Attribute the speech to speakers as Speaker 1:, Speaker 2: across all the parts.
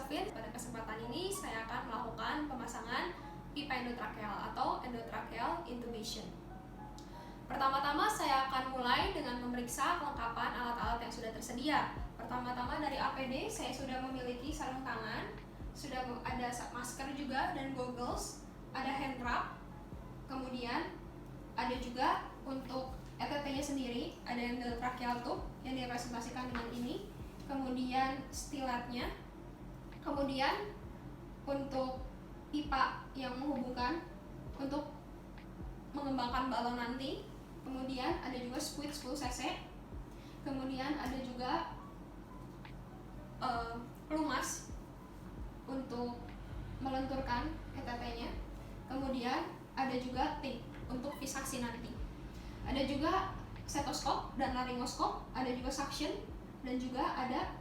Speaker 1: Josephine. Pada kesempatan ini saya akan melakukan pemasangan pipa endotrakeal atau endotracheal intubation. Pertama-tama saya akan mulai dengan memeriksa kelengkapan alat-alat yang sudah tersedia. Pertama-tama dari APD saya sudah memiliki sarung tangan, sudah ada masker juga dan goggles, ada hand wrap, kemudian ada juga untuk ETT-nya sendiri, ada endotracheal tube yang direpresentasikan dengan ini, kemudian stiletnya, kemudian untuk pipa yang menghubungkan untuk mengembangkan balon nanti, kemudian ada juga squid 10 cc, kemudian ada juga pelumas untuk melenturkan ETT-nya, kemudian ada juga tape untuk fiksasi nanti. Ada juga stetoskop dan laryngoskop, ada juga suction, dan juga ada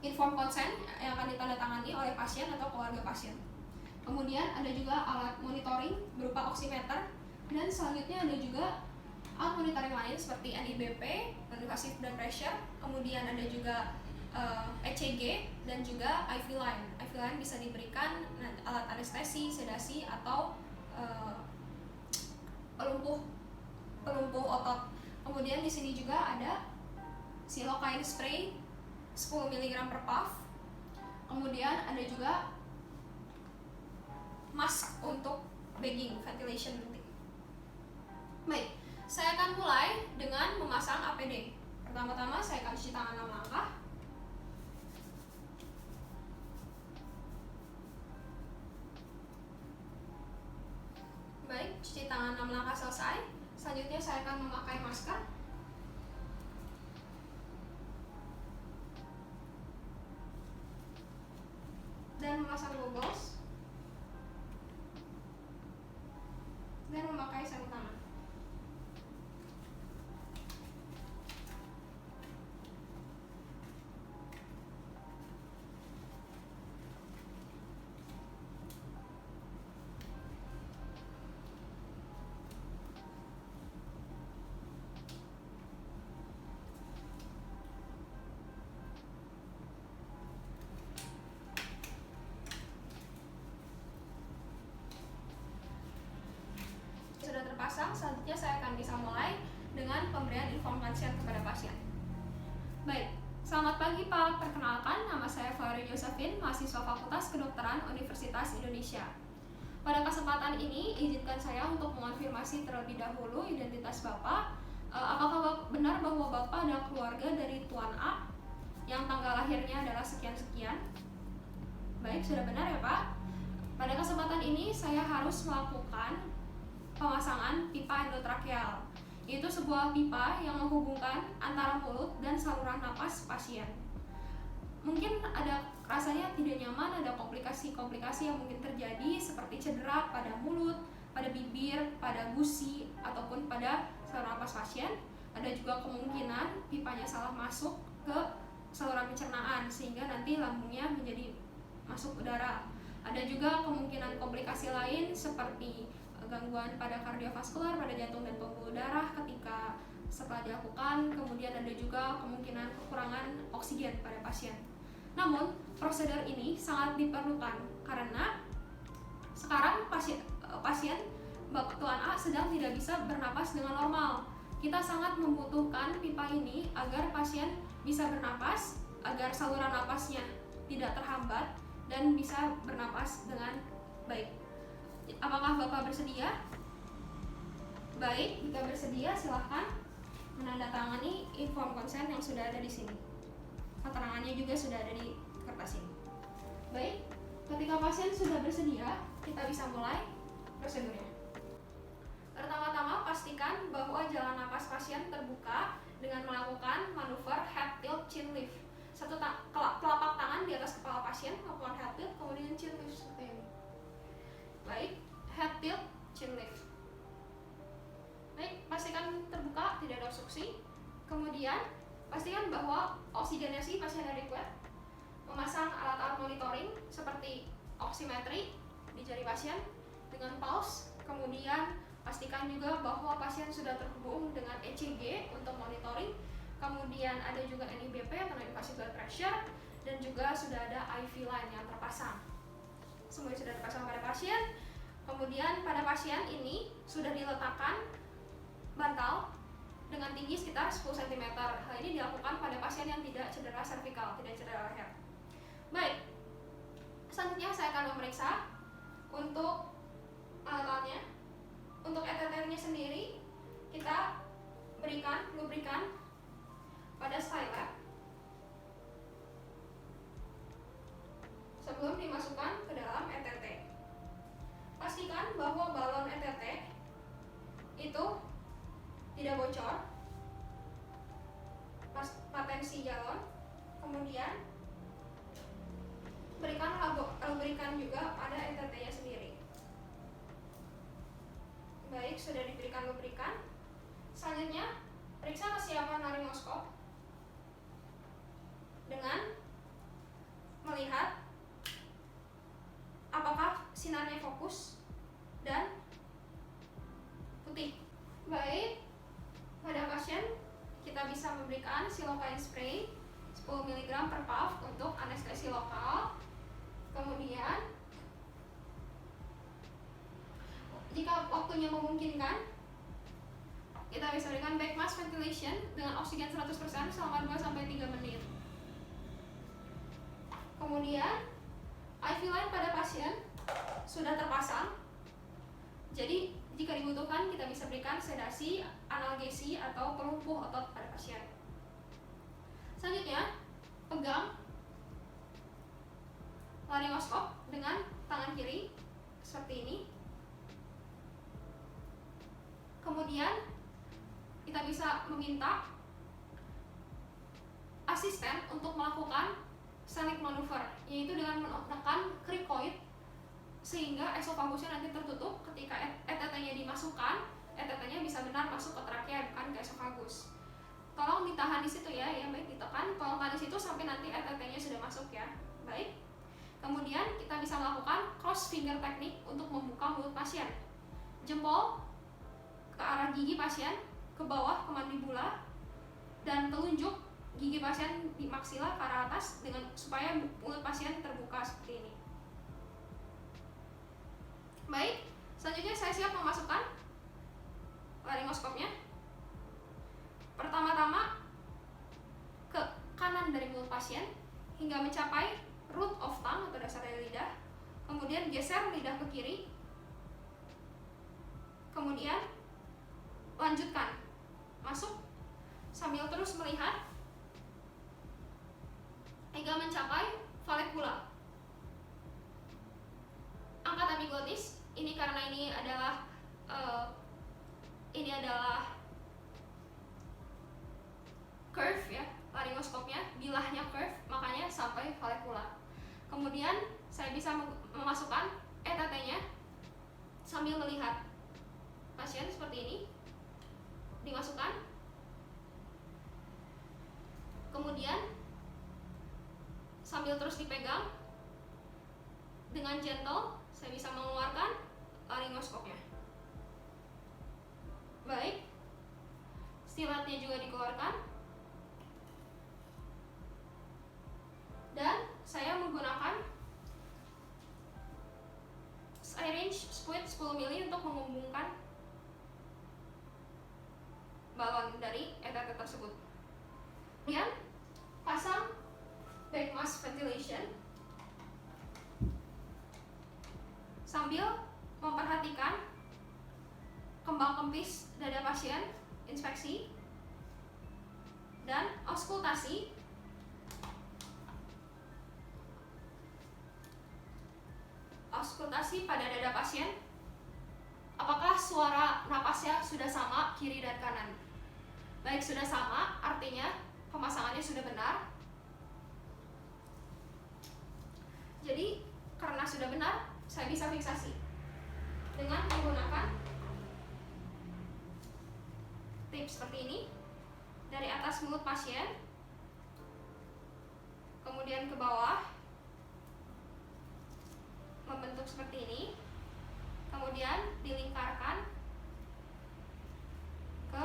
Speaker 1: inform consent yang akan ditandatangani oleh pasien atau keluarga pasien. Kemudian ada juga alat monitoring berupa oximeter, dan selanjutnya ada juga alat monitoring lain seperti NIBP, non-invasive blood pressure, kemudian ada juga ECG dan juga IV line. IV line bisa diberikan alat anestesi, sedasi, atau pelumpuh otot. Kemudian di sini juga ada silokain spray 10 mg per puff. Kemudian ada juga mask untuk bagging ventilation nanti. Baik, saya akan mulai dengan memasang APD. Pertama-tama saya akan cuci tangan 6 langkah. Baik, cuci tangan 6 langkah selesai. Selanjutnya saya akan memakai masker. Dan memasang goggles. Dan memakai sarung tangan. Sudah terpasang, selanjutnya saya akan bisa mulai dengan pemberian inform consent kepada pasien. Baik, selamat pagi Pak. Perkenalkan, nama saya Valerie Josephine, mahasiswa Fakultas Kedokteran Universitas Indonesia. Pada kesempatan ini, izinkan saya untuk mengonfirmasi terlebih dahulu identitas Bapak. Apakah benar bahwa Bapak adalah keluarga dari Tuan A yang tanggal lahirnya adalah sekian-sekian? Baik, sudah benar ya Pak. Pada kesempatan ini, saya harus melakukan pemasangan pipa endotracheal, yaitu sebuah pipa yang menghubungkan antara mulut dan saluran napas pasien. Mungkin ada rasanya tidak nyaman, ada komplikasi-komplikasi yang mungkin terjadi seperti cedera pada mulut, pada bibir, pada gusi, ataupun pada saluran napas pasien. Ada juga kemungkinan pipanya salah masuk ke saluran pencernaan sehingga nanti lambungnya menjadi masuk udara. Ada juga kemungkinan komplikasi lain seperti gangguan pada kardiovaskular, pada jantung dan pembuluh darah ketika setelah dilakukan. Kemudian ada juga kemungkinan kekurangan oksigen pada pasien. Namun, prosedur ini sangat diperlukan karena sekarang pasien Bapak Tuan A sedang tidak bisa bernapas dengan normal. Kita sangat membutuhkan pipa ini agar pasien bisa bernapas, agar saluran napasnya tidak terhambat dan bisa bernapas dengan baik. Apakah Bapak bersedia? Baik, jika bersedia silahkan menandatangani inform consent yang sudah ada di sini. Keterangannya juga sudah ada di kertas ini. Baik, ketika pasien sudah bersedia, kita bisa mulai prosedurnya. Pertama-tama pastikan bahwa jalan napas pasien terbuka dengan melakukan manuver head tilt chin lift. Satu telapak tangan di atas kepala pasien melakukan head tilt, kemudian chin lift seperti ini. Baik, head tilt, chin lift. Baik, pastikan terbuka, tidak ada obstruksi. Kemudian, pastikan bahwa oksigenasi pasien adequate. Memasang alat-alat monitoring seperti oximetry di jari pasien dengan pulse. Kemudian, pastikan juga bahwa pasien sudah terhubung dengan ECG untuk monitoring. Kemudian ada juga NIBP atau non-invasive blood pressure. dan juga sudah ada IV line yang terpasang. Semuanya sudah terpasang pada pasien. Kemudian pada pasien ini sudah diletakkan bantal dengan tinggi sekitar 10 cm. Hal ini dilakukan pada pasien yang tidak cedera servikal, tidak cedera leher. Baik, selanjutnya saya akan memeriksa untuk alat-alatnya. Untuk eteternya sendiri, kita berikan lubrikan pada stylet sebelum dimasukkan ke dalam ETT. Pastikan bahwa balon ETT itu tidak bocor, patensi galon. Kemudian berikan juga pada ETT-nya sendiri. Baik, sudah diberikan lubrikan. Selanjutnya, periksa kesiapan laringoskop dengan melihat apakah sinarnya fokus dan putih. Baik, pada pasien kita bisa memberikan silokain spray 10 mg per puff untuk anestesi lokal. Kemudian jika waktunya memungkinkan, kita bisa berikan back mask ventilation dengan oksigen 100% selama 2-3 menit. Kemudian IV line pada pasien sudah terpasang. Jadi jika dibutuhkan kita bisa berikan sedasi, analgesi atau pelumpuh otot pada pasien. Selanjutnya, pegang laringoskop dengan tangan kiri seperti ini. Kemudian kita bisa meminta asisten untuk melakukan sonic maneuver, yaitu dengan menekan krikoid sehingga esofagusnya nanti tertutup. Ketika ETT-nya dimasukkan, ETT-nya bisa benar masuk ke trakea, bukan ke esofagus. Tolong ditahan di situ ya, baik ditekan, tolong tahan di situ sampai nanti ETT-nya sudah masuk ya. Baik. Kemudian kita bisa melakukan cross finger teknik untuk membuka mulut pasien. Jempol ke arah gigi pasien, ke bawah ke mandibula, dan telunjuk gigi pasien di maksila ke arah atas dengan supaya mulut pasien terbuka seperti ini. Baik, selanjutnya saya siap memasukkan laringoskopnya. Pertama-tama ke kanan dari mulut pasien hingga mencapai root of tongue atau dasar dari lidah. Kemudian geser lidah ke kiri. Kemudian lanjutkan masuk sambil terus melihat hingga mencapai valvula. Angkat epiglottis. Ini karena ini adalah curve ya, laringoskopnya bilahnya curve, makanya sampai valvula. Kemudian saya bisa memasukkan ETT-nya sambil melihat pasien seperti ini. Dimasukkan. Kemudian sambil terus dipegang dengan gentle, saya bisa mengeluarkan laringoskopnya. Baik, stiletnya juga dikeluarkan. Dan saya menggunakan syringe squid 10 ml untuk mengumbungkan balon dari ETT tersebut. Kemudian pasang back mask ventilation sambil memperhatikan kembang kempis dada pasien, inspeksi dan auskultasi. Auskultasi pada dada pasien, apakah suara napasnya sudah sama kiri dan kanan? Baik, sudah sama, artinya pemasangannya sudah benar. Jadi karena sudah benar, saya bisa fiksasi dengan menggunakan tip seperti ini dari atas mulut pasien, kemudian ke bawah membentuk seperti ini, kemudian dilingkarkan ke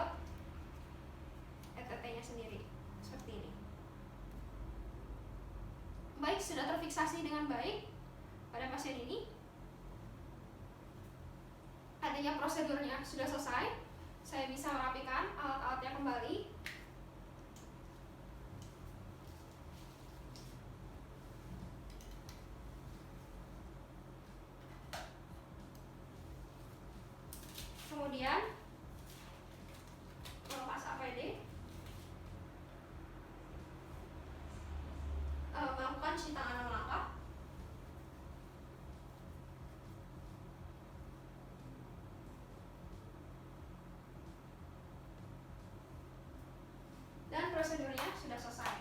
Speaker 1: ETT-nya sendiri seperti ini. Baik, sudah terfiksasi dengan baik pada pasien ini. Artinya prosedurnya sudah selesai. Saya bisa merapikan alat-alatnya kembali. Kemudian melepas APD, melakukan cuci tangan 6 langkah. Dan prosedurnya sudah selesai.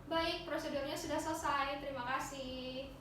Speaker 1: Baik, prosedurnya sudah selesai. Terima kasih.